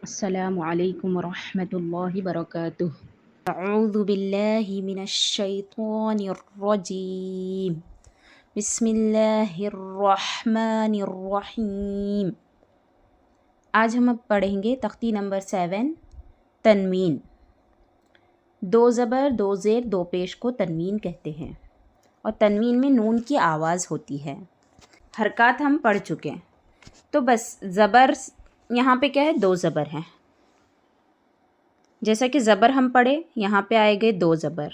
अस्सलामु अलैकुम वरहमतुल्लाहि वबरकातुह। अऊज़ु बिल्लाहि मिनश्शैतानिर्रजीम। बिस्मिल्लाहिर्रहमानिर्रहीम। आज हम अब पढ़ेंगे तख्ती नंबर 7 तनवीन। दो ज़बर दो ज़ेर दो पेश को तनवीन कहते हैं और तनवीन में नून की आवाज़ होती है। हरकत हम पढ़ चुके हैं, तो बस ज़बर यहाँ पे क्या है, दो ज़बर हैं। जैसा कि ज़बर हम पढ़े, यहाँ पे आएंगे दो ज़बर।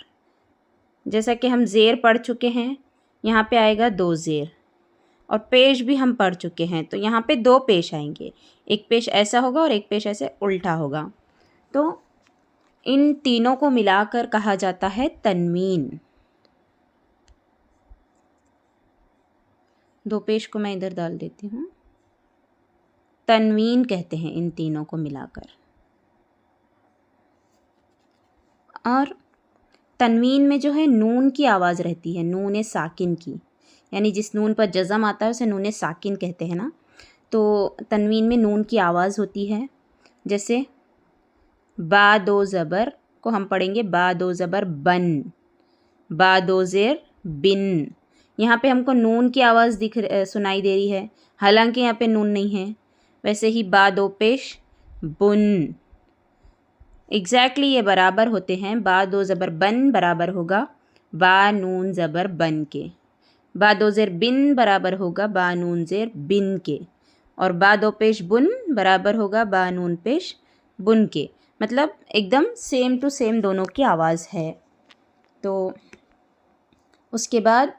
जैसा कि हम ज़ेर पढ़ चुके हैं, यहाँ पे आएगा दो ज़ेर। और पेश भी हम पढ़ चुके हैं, तो यहाँ पे दो पेश आएंगे। एक पेश ऐसा होगा और एक पेश ऐसे उल्टा होगा। तो इन तीनों को मिलाकर कहा जाता है तनवीन। दो पेश को मैं इधर डाल देती हूँ। तनवीन कहते हैं इन तीनों को मिलाकर। और तनवीन में जो है नून की आवाज़ रहती है, नून साकिन की, यानी जिस नून पर जज़म आता है उसे नून साकिन कहते हैं ना। तो तनवीन में नून की आवाज़ होती है। जैसे बा दो ज़बर को हम पढ़ेंगे बा दो ज़बर बन, बा दो ज़ेर बिन। यहाँ पे हमको नून की आवाज़ सुनाई दे रही है, हालांकि यहाँ पे नून नहीं है। वैसे ही बा दो पेश बुन, एग्जैक्टली ये बराबर होते हैं। बा दो ज़बर बन बराबर होगा बा नून ज़बर बन के। बा दो ज़ेर बिन बराबर होगा बा नून ज़ेर बिन के। और बा दो पेश बुन बराबर होगा बा नून पेश बुन के। मतलब एकदम सेम टू सेम दोनों की आवाज़ है। तो उसके बाद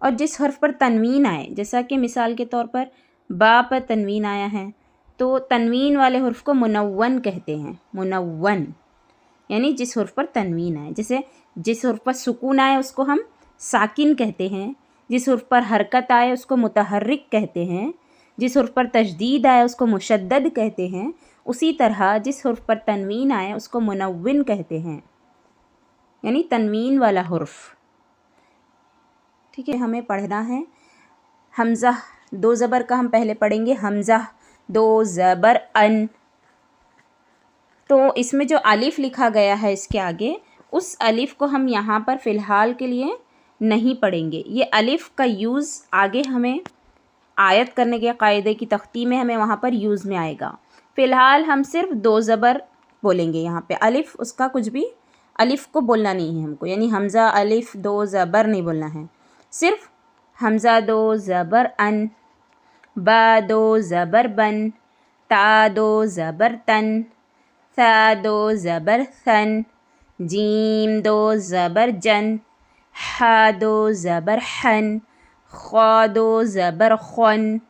और जिस हर्फ पर तनवीन आए, जैसा कि मिसाल के तौर पर बा पर तनवीन आया है, तो तनवीन वाले हर्फ को मुनव्वन कहते हैं। मुनव्वन यानी जिस हर्फ पर तनवीन आए। जैसे जिस हर्फ पर सुकून आए उसको हम साकिन कहते हैं, जिस हर्फ पर हरकत आए उसको मुतहर्रिक कहते हैं, जिस हर्फ पर तशदीद आए उसको मुशद्दद कहते हैं। उसी तरह जिस हर्फ पर तनवीन आए उसको मुनव्विन कहते हैं, यानी तनवीन वाला हर्फ। ठीक है, हमें पढ़ना है हमज़ा। दो ज़बर का हम पहले पढ़ेंगे हमज़ा दो ज़बर अन। तो इसमें जो अलिफ़ लिखा गया है इसके आगे, उस अलिफ़ को हम यहाँ पर फ़िलहाल के लिए नहीं पढ़ेंगे। ये अलिफ़ का यूज़ आगे हमें आयत करने के कायदे की तख्ती में हमें वहाँ पर यूज़ में आएगा। फ़िलहाल हम सिर्फ दो ज़बर बोलेंगे यहाँ पे। अलिफ़ उसका कुछ भी अलिफ़ को बोलना नहीं है हमको, यानी हमज़ा अलिफ़ दो ज़बर नहीं बोलना है। सिर्फ हमज़ा दो ज़बर अन, बा दो ज़बर बन, ता दो ज़बर तन, सा दो ज़बर सन, जीम दो ज़बर जन, हा दो ज़बर हन, खा दो ज़बर खन,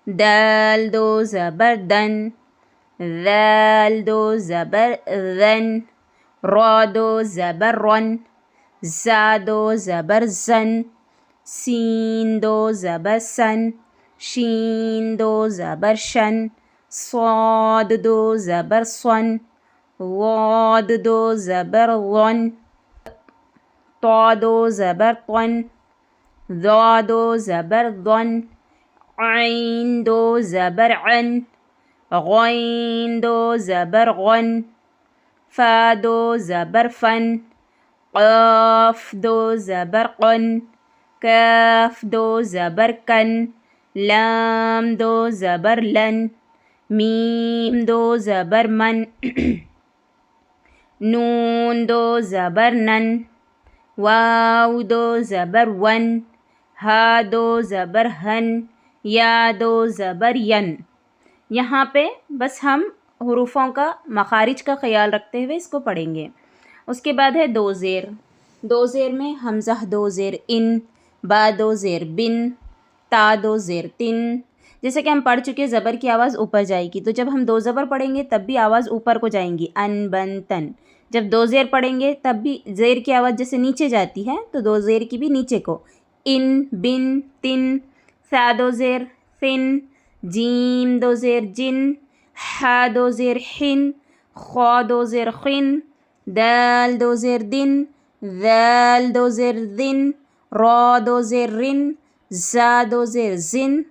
दाल दो ज़बर दन, ज़ाल दो ज़बर ज़न, रा दो ज़बर रन, ज़ा दो ज़बर ज़न, सीन दो ज़बर सन, शीन दो ज़बर शन, स्वाद दो ज़बर सन, वाद दो ज़बर वन, ता दो ज़बर तन, ज़ा दो ज़बर ज़न, ऐन दो ज़बर अन, गैन दो ज़बर गन, फ़ा दो ज़बर फ़न, क़ाफ़ दो ज़बर क़न, काफ दो ज़बर कन, लाम दो ज़बर लन, मीम दो ज़बर मन, नून दो ज़बर नन, वाव दो ज़बर वन, हा दो ज़बर हन, या दो ज़बर यन। यहाँ पे बस हम हुरूफों का मखारिज का ख्याल रखते हुए इसको पढ़ेंगे। उसके बाद है दो ज़ेर। दो ज़ेर में हमज़ा दो ज़ेर इन, बा दो ज़ेर बिन, ता दो ज़ेर तिन। जैसे कि हम पढ़ चुके ज़बर की आवाज़ ऊपर जाएगी, तो जब हम दो ज़बर पढ़ेंगे तब भी आवाज़ ऊपर को जाएंगी, अन बन तन। जब दो ज़ेर पढ़ेंगे तब भी ज़ेर की आवाज़ जैसे नीचे जाती है, तो दो ज़ेर की भी नीचे को, इन बिन तिन, सा दो ज़ेर सिन, जीम दो ज़ेर जिन, हा दो ज़ेर हिन, खा दो ज़ेर खिन, दाल दो ज़ेर दिन, ज़ाल दो ज़ेर दिन, रा दो ज़ेर रिन, ज़ा दो ज़ेर जिन,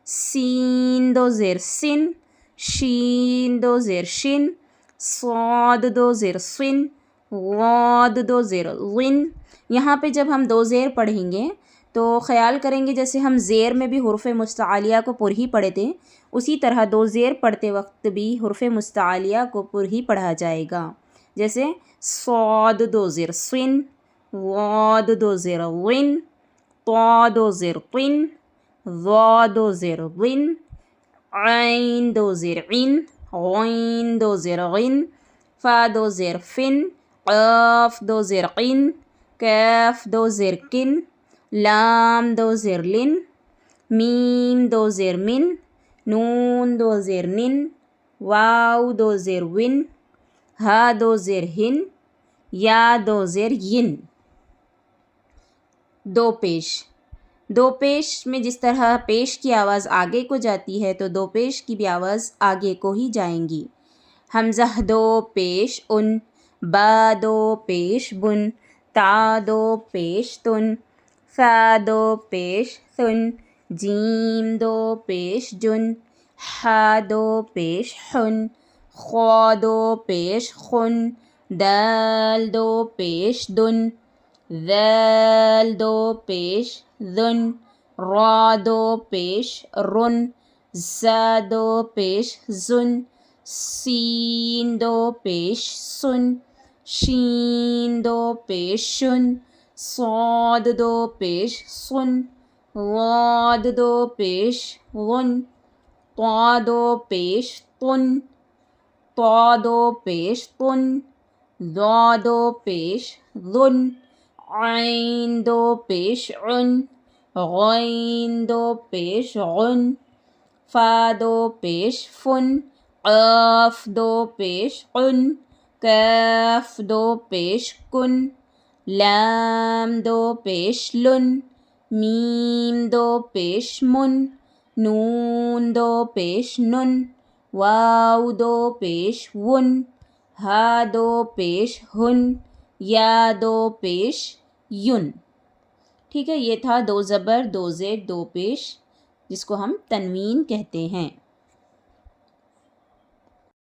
सीन दो ज़ेर सिन, शीन दो ज़ेर शिन, स्वाद दो ज़ेर स्विन, वाद दो ज़ेर विन। यहाँ पे जब हम दो ज़ेर पढ़ेंगे तो ख़याल करेंगे जैसे हम ज़ेर में भी हुर्फ़ मुस्तआलिया को पुर ही पढ़े थे, उसी तरह दो ज़ेर पढ़ते वक्त भी हुर्फ़ मुस्तआलिया को पुर ही पढ़ा जाएगा। जैसे स्वाद दो ज़ेर स्विन, वाद दो ज़ेर विन, ता दो ज़ेर तिन, वा दो ज़ेर विन, ऐन दो ज़ेर इन, गैन दो ज़ेर गिन, फ़ा दो ज़ेर फ़िन, क़ाफ़ दो ज़ेर क़िन, कैफ़ दो ज़ेर किन, लाम दो ज़ेर लिन, मीम दो ज़ेर मिन, नून दो ज़ेर निन, वाव दो ज़ेर विन, हा दो ज़ेर हिन, या दो ज़ेर यिन। दो पेश। दो पेश में जिस तरह पेश की आवाज़ आगे को जाती है तो दो पेश की भी आवाज़ आगे को ही जाएंगी। हमज़ा दो पेश उन, बा दो पेश बुन, ता दो पेश तुन, फ़ा दो पेश सुन, जीम दो पेश जुन, हा दो पेश हुन, ख्वा दो पेश खुन, दाल दो पेश दुन, ज़ाल दो पेश ज़ुन, रा दो पेश रुन, ज़ा दो पेश ज़ुन, सीन दो पेश सुन, शीन दो पेश शुन, स्वाद दो पेश सुन, वाद दो पेश गुन, ता दो पेश तुन, ता दो पेश तुन, दा दो पेश ज़ुन, ऐन दो पेश उन, गैन दो पेश गुन, फ़ा दो पेश फुन, क़ाफ़ दो पेश कुन, कैफ़ दो पेश कुन, लाम दो पेश लुन, मीम दो पेश मुन, नून दो पेश नुन, वाव दो पेश वुन, हा दो पेश हुन, या दो पेश युन। ठीक है, ये था दो ज़बर दो ज़ेर दो पेश जिसको हम तनवीन कहते हैं।